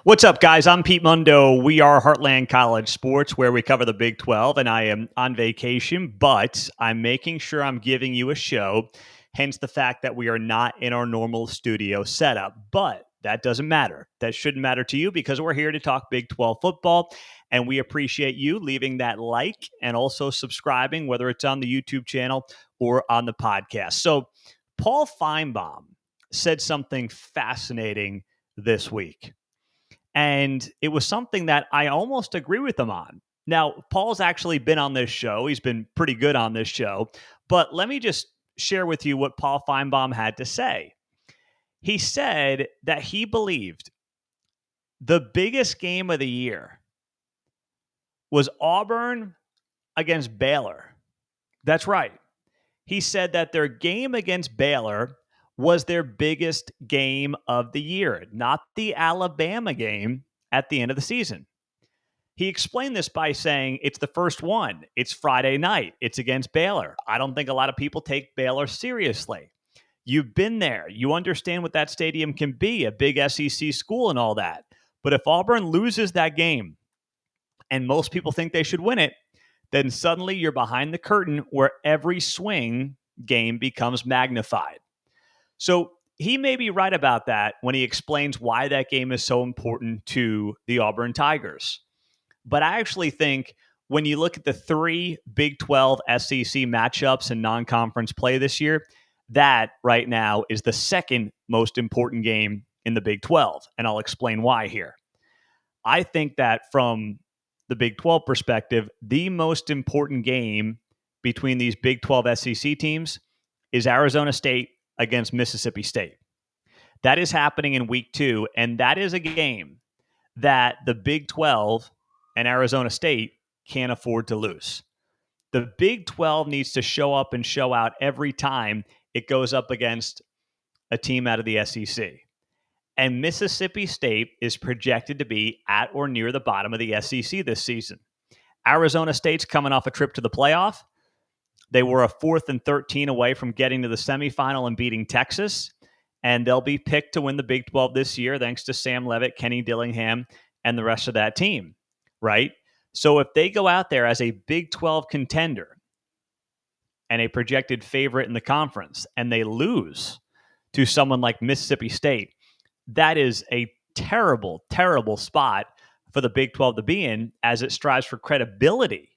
What's up, guys? I'm Pete Mundo. We are Heartland College Sports, where we cover the Big 12, and I am on vacation, but I'm making sure I'm giving you a show, hence the fact that we are not in our normal studio setup. But that doesn't matter. That shouldn't matter to you because we're here to talk Big 12 football, and we appreciate you leaving that like and also subscribing, whether it's on the YouTube channel or on the podcast. So Paul Feinbaum said something fascinating this week. And it was something that I almost agree with him on. Now, Paul's actually been on this show. He's been pretty good on this show. But let me just share with you what Paul Feinbaum had to say. He said that he believed the biggest game of the year was Auburn against Baylor. That's right. He said that their game against Baylor was their biggest game of the year, not the Alabama game at the end of the season. He explained this by saying it's the first one. It's Friday night. It's against Baylor. I don't think a lot of people take Baylor seriously. You've been there. You understand what that stadium can be, a big SEC school and all that. But if Auburn loses that game, and most people think they should win it, then suddenly you're behind the curtain where every swing game becomes magnified. So he may be right about that when he explains why that game is so important to the Auburn Tigers. But I actually think when you look at the three Big 12 SEC matchups and non-conference play this year, that right now is the second most important game in the Big 12. And I'll explain why here. I think that from the Big 12 perspective, the most important game between these Big 12 SEC teams is Arizona State against Mississippi State. That is happening in week 2, and that is a game that the Big 12 and Arizona State can't afford to lose. The Big 12 needs to show up and show out every time it goes up against a team out of the SEC. And Mississippi State is projected to be at or near the bottom of the SEC this season. Arizona State's coming off a trip to the playoff. They were a 4th and 13 away from getting to the semifinal and beating Texas. And they'll be picked to win the Big 12 this year thanks to Sam Leavitt, Kenny Dillingham, and the rest of that team, right? So if they go out there as a Big 12 contender and a projected favorite in the conference and they lose to someone like Mississippi State, that is a terrible, terrible spot for the Big 12 to be in as it strives for credibility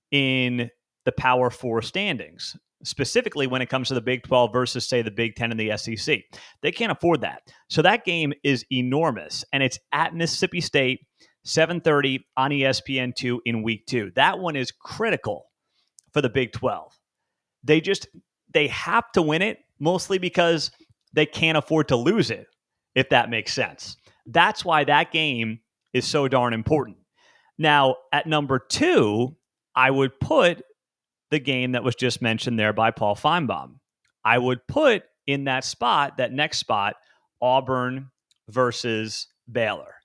in the Power 4 standings, specifically when it comes to the Big 12 versus, say, the Big 10 and the SEC. They can't afford that. So that game is enormous, and it's at Mississippi State, 7:30 on ESPN2 in week 2. That one is critical for the Big 12. They have to win it, mostly because they can't afford to lose it, if that makes sense. That's why that game is so darn important. Now, at number 2, I would put the game that was just mentioned there by Paul Feinbaum. I would put in that spot, that next spot, Auburn versus Baylor.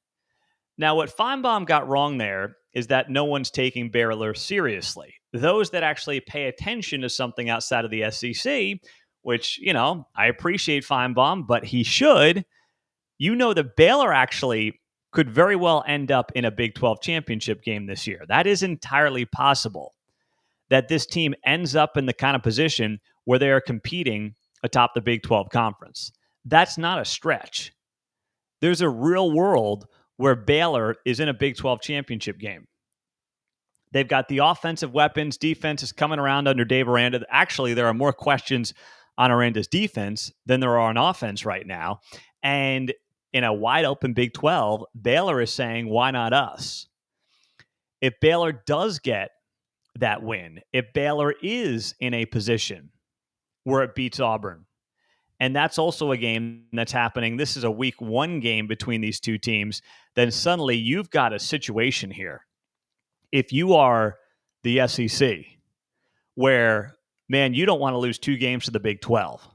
Now, what Feinbaum got wrong there is that no one's taking Baylor seriously. Those that actually pay attention to something outside of the SEC, which, I appreciate Feinbaum, but he should, that Baylor actually could very well end up in a Big 12 championship game this year. That is entirely possible, that this team ends up in the kind of position where they are competing atop the Big 12 conference. That's not a stretch. There's a real world where Baylor is in a Big 12 championship game. They've got the offensive weapons. Defense is coming around under Dave Aranda. Actually, there are more questions on Aranda's defense than there are on offense right now. And in a wide open Big 12, Baylor is saying, why not us? If Baylor does get that win, if Baylor is in a position where it beats Auburn, and that's also a game that's happening, this is a week 1 game between these two teams, then suddenly you've got a situation here. If you are the SEC, where, man, you don't want to lose 2 games to the Big 12.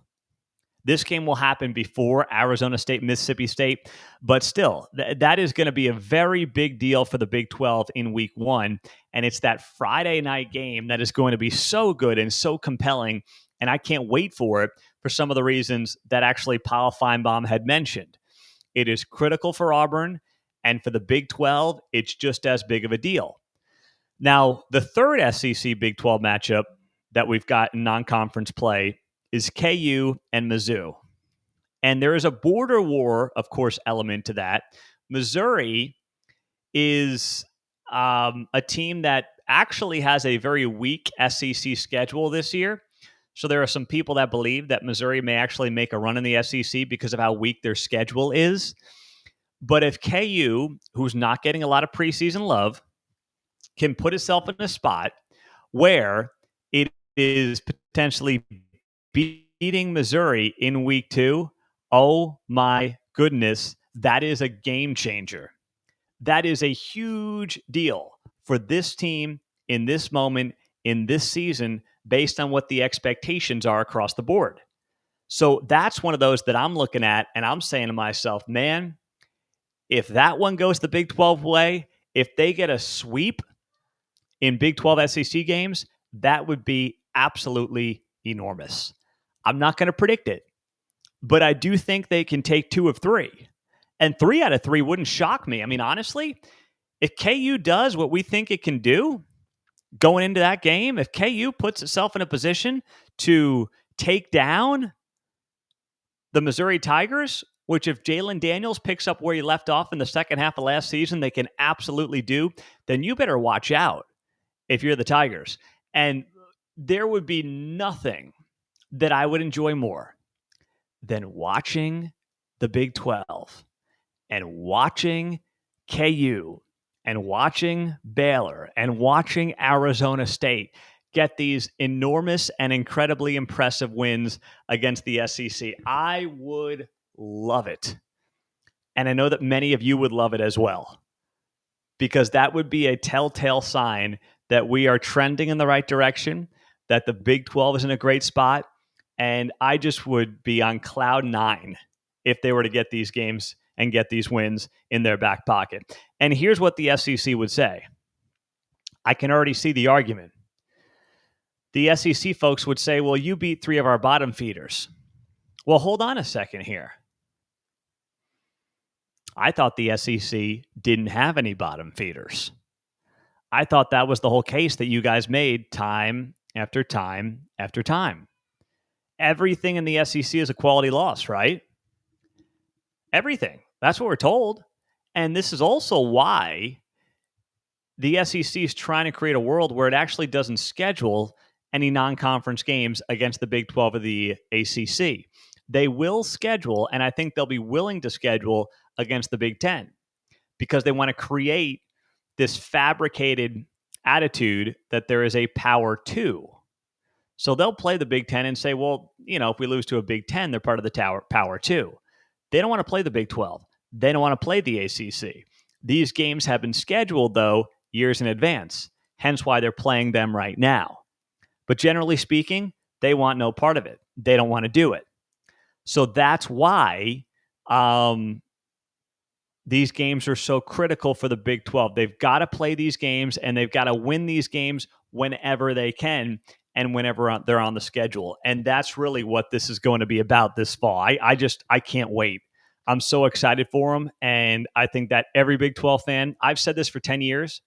This game will happen before Arizona State, Mississippi State, but still, that is going to be a very big deal for the Big 12 in week 1, and it's that Friday night game that is going to be so good and so compelling, and I can't wait for it for some of the reasons that actually Paul Feinbaum had mentioned. It is critical for Auburn, And for the Big 12, it's just as big of a deal. Now, the third SEC Big 12 matchup that we've got in non-conference play is KU and Mizzou. And there is a border war, of course, element to that. Missouri is a team that actually has a very weak SEC schedule this year. So there are some people that believe that Missouri may actually make a run in the SEC because of how weak their schedule is. But if KU, who's not getting a lot of preseason love, can put itself in a spot where it is potentially beating Missouri in week 2, oh my goodness, that is a game changer. That is a huge deal for this team in this moment, in this season, based on what the expectations are across the board. So that's one of those that I'm looking at and I'm saying to myself, man, if that one goes the Big 12 way, if they get a sweep in Big 12 SEC games, that would be absolutely enormous. I'm not going to predict it, but I do think they can take 2 of 3. And 3 out of 3 wouldn't shock me. I mean, honestly, if KU does what we think it can do going into that game, if KU puts itself in a position to take down the Missouri Tigers, which if Jalen Daniels picks up where he left off in the second half of last season, they can absolutely do, then you better watch out if you're the Tigers. And there would be nothing that I would enjoy more than watching the Big 12 and watching KU and watching Baylor and watching Arizona State get these enormous and incredibly impressive wins against the SEC. I would love it. And I know that many of you would love it as well, because that would be a telltale sign that we are trending in the right direction, that the Big 12 is in a great spot. And I just would be on cloud 9 if they were to get these games and get these wins in their back pocket. And here's what the SEC would say. I can already see the argument. The SEC folks would say, well, you beat 3 of our bottom feeders. Well, hold on a second here. I thought the SEC didn't have any bottom feeders. I thought that was the whole case that you guys made time after time after time. Everything in the SEC is a quality loss, right? Everything. That's what we're told. And this is also why the SEC is trying to create a world where it actually doesn't schedule any non-conference games against the Big 12 or the ACC. They will schedule, and I think they'll be willing to schedule against the Big 10 because they want to create this fabricated attitude that there is a power 2. So they'll play the Big 10 and say, well, if we lose to a Big 10, they're part of the power 2. They don't want to play the Big 12. They don't want to play the ACC. These games have been scheduled, though, years in advance, hence why they're playing them right now. But generally speaking, they want no part of it. They don't want to do it. So that's why these games are so critical for the Big 12. They've got to play these games, and they've got to win these games whenever they can and whenever they're on the schedule. And that's really what this is going to be about this fall. I can't wait. I'm so excited for them, and I think that every Big 12 fan, I've said this for 10 years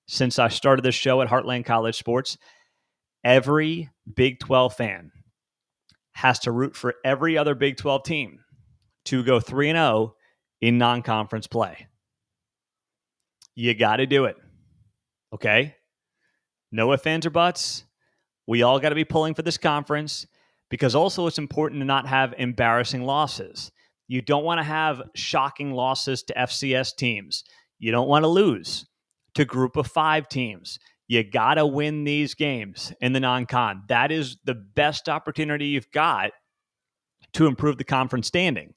since I started this show at Heartland College Sports, every Big 12 fan has to root for every other Big 12 team to go 3-0 in non-conference play. You got to do it, okay? No ifs, ands, or buts. We all got to be pulling for this conference because also it's important to not have embarrassing losses. You don't want to have shocking losses to FCS teams. You don't want to lose to group of 5 teams. You got to win these games in the non-con. That is the best opportunity you've got to improve the conference standing.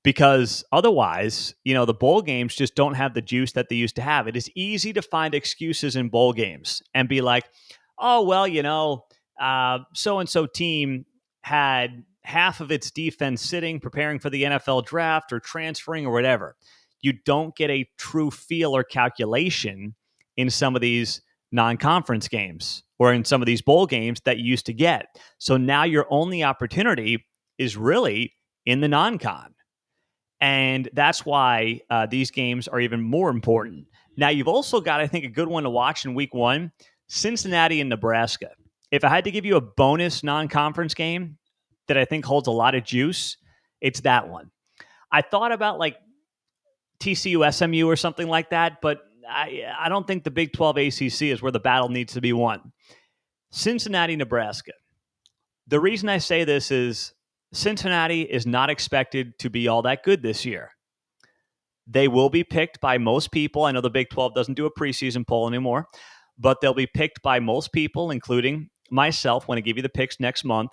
Because otherwise, the bowl games just don't have the juice that they used to have. It is easy to find excuses in bowl games and be like, oh, well, so-and-so team had half of its defense sitting, preparing for the NFL draft or transferring or whatever. You don't get a true feel or calculation in some of these non-conference games or in some of these bowl games that you used to get. So now your only opportunity is really in the non-con. And that's why these games are even more important. Now, you've also got, I think, a good one to watch in week one, Cincinnati and Nebraska. If I had to give you a bonus non-conference game that I think holds a lot of juice, it's that one. I thought about like TCU, SMU or something like that, but I don't think the Big 12 ACC is where the battle needs to be won. Cincinnati, Nebraska. The reason I say this is Cincinnati is not expected to be all that good this year. They will be picked by most people. I know the Big 12 doesn't do a preseason poll anymore, but they'll be picked by most people, including myself, when I give you the picks next month,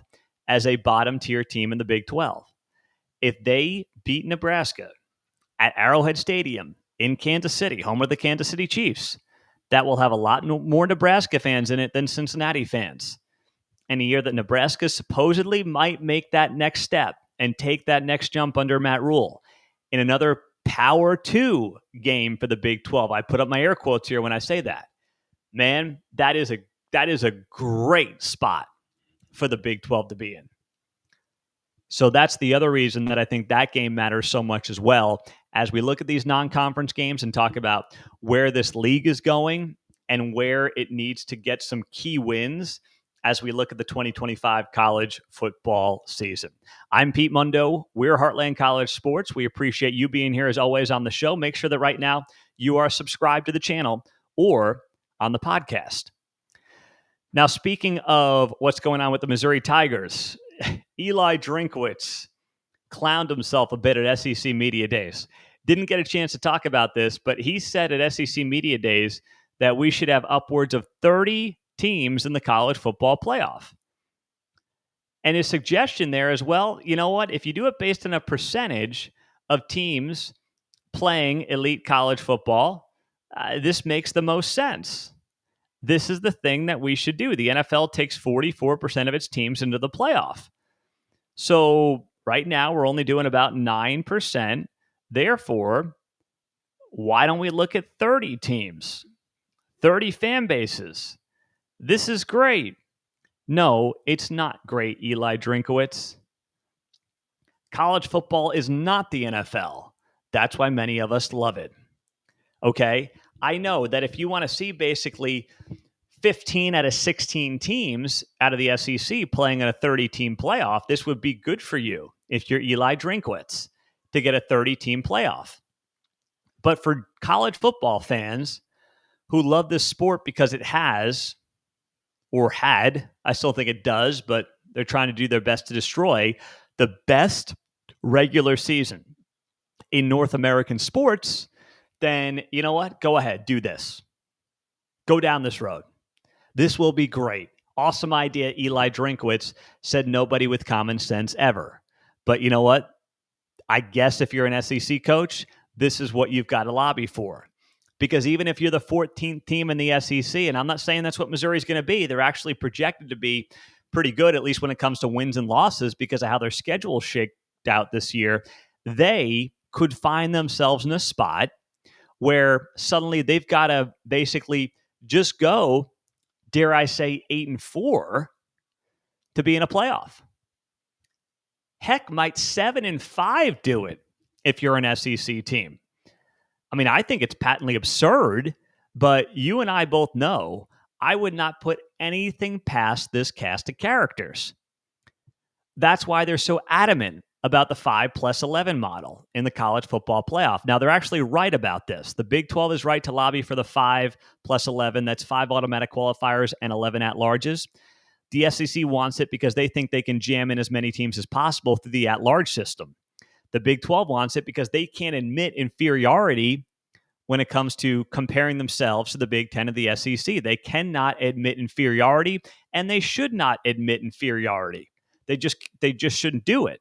as a bottom tier team in the Big 12. If they beat Nebraska at Arrowhead Stadium in Kansas City, home of the Kansas City Chiefs, that will have a lot more Nebraska fans in it than Cincinnati fans. And a year that Nebraska supposedly might make that next step and take that next jump under Matt Rule. In another Power 2 game for the Big 12. I put up my air quotes here when I say that. Man, that is a great spot for the Big 12 to be in. So that's the other reason that I think that game matters so much as well. As we look at these non-conference games and talk about where this league is going and where it needs to get some key wins as we look at the 2025 college football season. I'm Pete Mundo. We're Heartland College Sports. We appreciate you being here as always on the show. Make sure that right now you are subscribed to the channel or on the podcast. Now, speaking of what's going on with the Missouri Tigers, Eli Drinkwitz clowned himself a bit at SEC Media Days. Didn't get a chance to talk about this, but he said at SEC Media Days that we should have upwards of 30 teams in the college football playoff. And his suggestion there is, well, you know what? If you do it based on a percentage of teams playing elite college football, this makes the most sense. This is the thing that we should do. The NFL takes 44% of its teams into the playoff. So right now we're only doing about 9%. Therefore, why don't we look at 30 teams, 30 fan bases? This is great. No, it's not great, Eli Drinkwitz. College football is not the NFL. That's why many of us love it. Okay? I know that if you want to see basically 15 out of 16 teams out of the SEC playing in a 30-team playoff, this would be good for you if you're Eli Drinkwitz to get a 30-team playoff. But for college football fans who love this sport because it has, or had, I still think it does, but they're trying to do their best to destroy the best regular season in North American sports, then you know what? Go ahead, do this. Go down this road. This will be great. Awesome idea, Eli Drinkwitz, said nobody with common sense ever. But you know what? I guess if you're an SEC coach, this is what you've got to lobby for. Because even if you're the 14th team in the SEC, and I'm not saying that's what Missouri's going to be, they're actually projected to be pretty good, at least when it comes to wins and losses, because of how their schedule shaked out this year. They could find themselves in a spot where suddenly they've got to basically just go, dare I say, 8-4 to be in a playoff. Heck, might 7-5 do it if you're an SEC team. I mean, I think it's patently absurd, but you and I both know I would not put anything past this cast of characters. That's why they're so adamant about the 5+11 model in the college football playoff. Now, they're actually right about this. The Big 12 is right to lobby for the 5+11. That's 5 automatic qualifiers and 11 at-larges. The SEC wants it because they think they can jam in as many teams as possible through the at-large system. The Big 12 wants it because they can't admit inferiority when it comes to comparing themselves to the Big 10 of the SEC. They cannot admit inferiority, and they should not admit inferiority. They just shouldn't do it.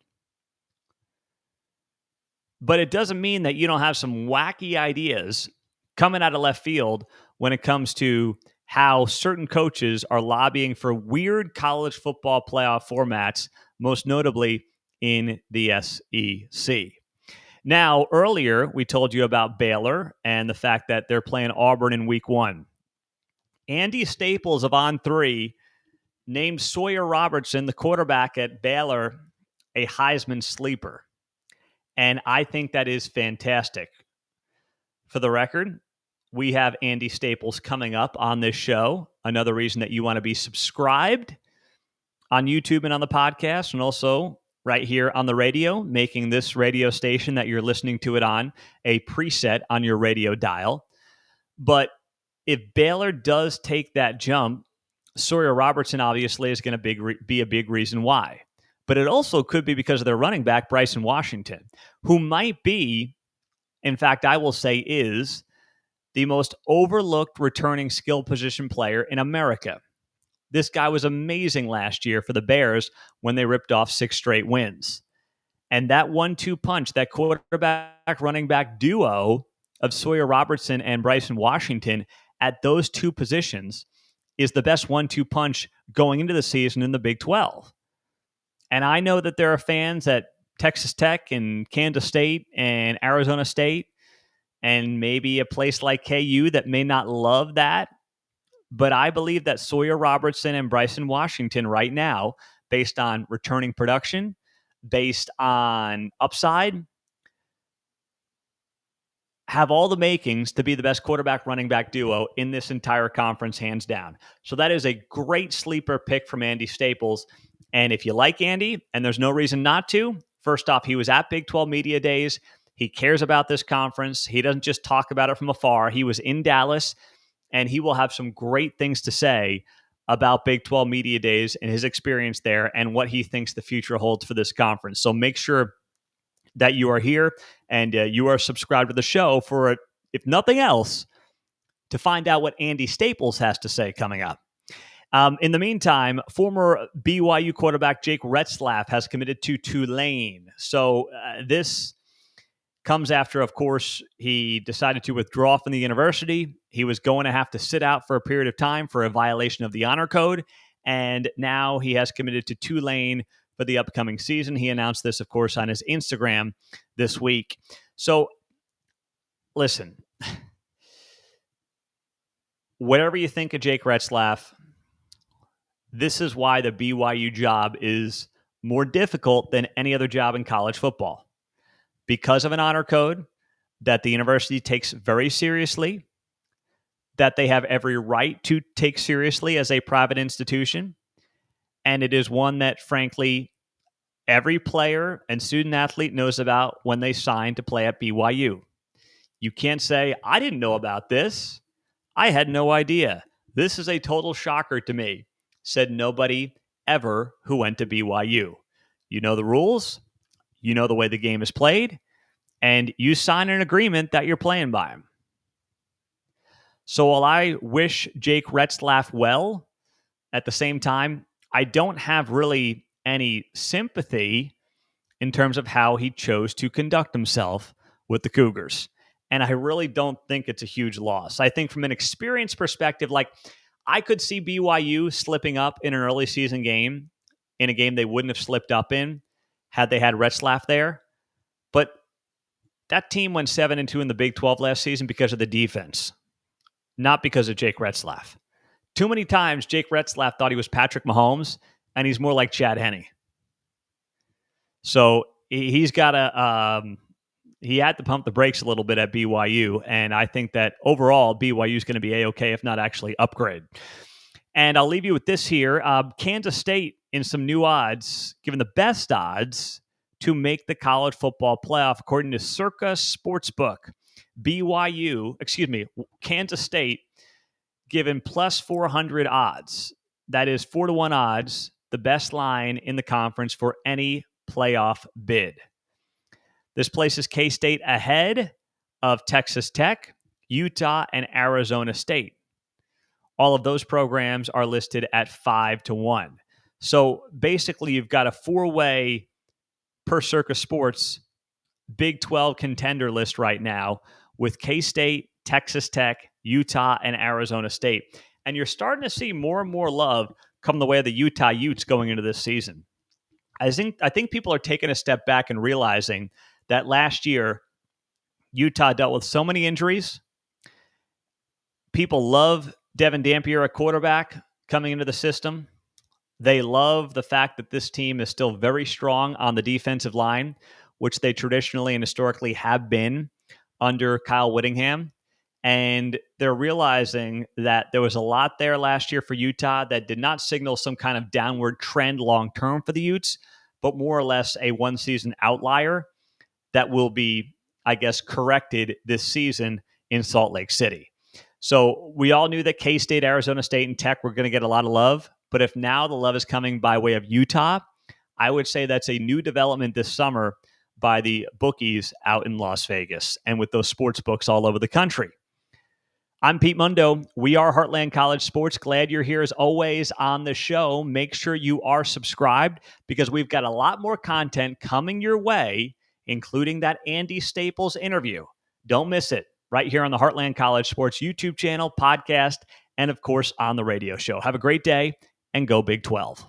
But it doesn't mean that you don't have some wacky ideas coming out of left field when it comes to how certain coaches are lobbying for weird college football playoff formats, most notably in the SEC. Now, earlier, we told you about Baylor and the fact that they're playing Auburn in week 1. Andy Staples of On3 named Sawyer Robertson, the quarterback at Baylor, a Heisman sleeper. And I think that is fantastic. For the record, we have Andy Staples coming up on this show. Another reason that you want to be subscribed on YouTube and on the podcast, and also right here on the radio, making this radio station that you're listening to it on a preset on your radio dial. But if Baylor does take that jump, Sawyer Robertson obviously is going to be a big reason why. But it also could be because of their running back, Bryson Washington, who might be, in fact, I will say is the most overlooked returning skill position player in America. This guy was amazing last year for the Bears when they ripped off 6 straight wins. And that 1-2 punch, that quarterback running back duo of Sawyer Robertson and Bryson Washington at those two positions is the best 1-2 punch going into the season in the Big 12. And I know that there are fans at Texas Tech and Kansas State and Arizona State and maybe a place like KU that may not love that. But I believe that Sawyer Robertson and Bryson Washington right now, based on returning production, based on upside, have all the makings to be the best quarterback running back duo in this entire conference, hands down. So that is a great sleeper pick from Andy Staples. And if you like Andy, and there's no reason not to, first off, he was at Big 12 Media Days. He cares about this conference. He doesn't just talk about it from afar. He was in Dallas, and he will have some great things to say about Big 12 Media Days and his experience there and what he thinks the future holds for this conference. So make sure that you are here and you are subscribed to the show for, if nothing else, to find out what Andy Staples has to say coming up. In the meantime, former BYU quarterback Jake Retzlaff has committed to Tulane. So this comes after, of course, he decided to withdraw from the university. He was going to have to sit out for a period of time for a violation of the honor code. And now he has committed to Tulane for the upcoming season. He announced this, of course, on his Instagram this week. So, listen, whatever you think of Jake Retzlaff, this is why the BYU job is more difficult than any other job in college football. Because of an honor code that the university takes very seriously, that they have every right to take seriously as a private institution. And it is one that, frankly, every player and student athlete knows about when they sign to play at BYU. You can't say, I didn't know about this. I had no idea. This is a total shocker to me, said nobody ever who went to BYU. You know the rules. You know the way the game is played. And you sign an agreement that you're playing by them. So while I wish Jake Retzlaff well, at the same time, I don't have really any sympathy in terms of how he chose to conduct himself with the Cougars. And I really don't think it's a huge loss. I think from an experience perspective, like I could see BYU slipping up in an early season game, in a game they wouldn't have slipped up in had they had Retzlaff there. But that team went 7-2 in the Big 12 last season because of the defense, not because of Jake Retzlaff. Too many times Jake Retzlaff thought he was Patrick Mahomes, and he's more like Chad Henne. So he's got to he had to pump the brakes a little bit at BYU, and I think that overall BYU is going to be A-okay, if not actually upgrade. And I'll leave you with this here. Kansas State in some new odds, given the best odds to make the college football playoff, according to Circa Sportsbook. Kansas State given plus 400 odds. That is 4-1 odds, the best line in the conference for any playoff bid. This places K-State ahead of Texas Tech, Utah, and Arizona State. All of those programs are listed at 5-1. So basically, you've got a 4-way per Circa Sports Big 12 contender list right now with K-State, Texas Tech, Utah, and Arizona State. And you're starting to see more and more love come the way of the Utah Utes going into this season. I think people are taking a step back and realizing that last year, Utah dealt with so many injuries. People love Devin Dampier, a quarterback, coming into the system. They love the fact that this team is still very strong on the defensive line which they traditionally and historically have been under Kyle Whittingham. And they're realizing that there was a lot there last year for Utah that did not signal some kind of downward trend long term for the Utes, but more or less a one season outlier that will be, I guess, corrected this season in Salt Lake City. So we all knew that K-State, Arizona State, and Tech were going to get a lot of love. But if now the love is coming by way of Utah, I would say that's a new development this summer by the bookies out in Las Vegas and with those sports books all over the country. I'm Pete Mundo. We are Heartland College Sports. Glad you're here as always on the show. Make sure you are subscribed because we've got a lot more content coming your way, including that Andy Staples interview. Don't miss it right here on the Heartland College Sports YouTube channel, podcast, and of course on the radio show. Have a great day and go Big 12.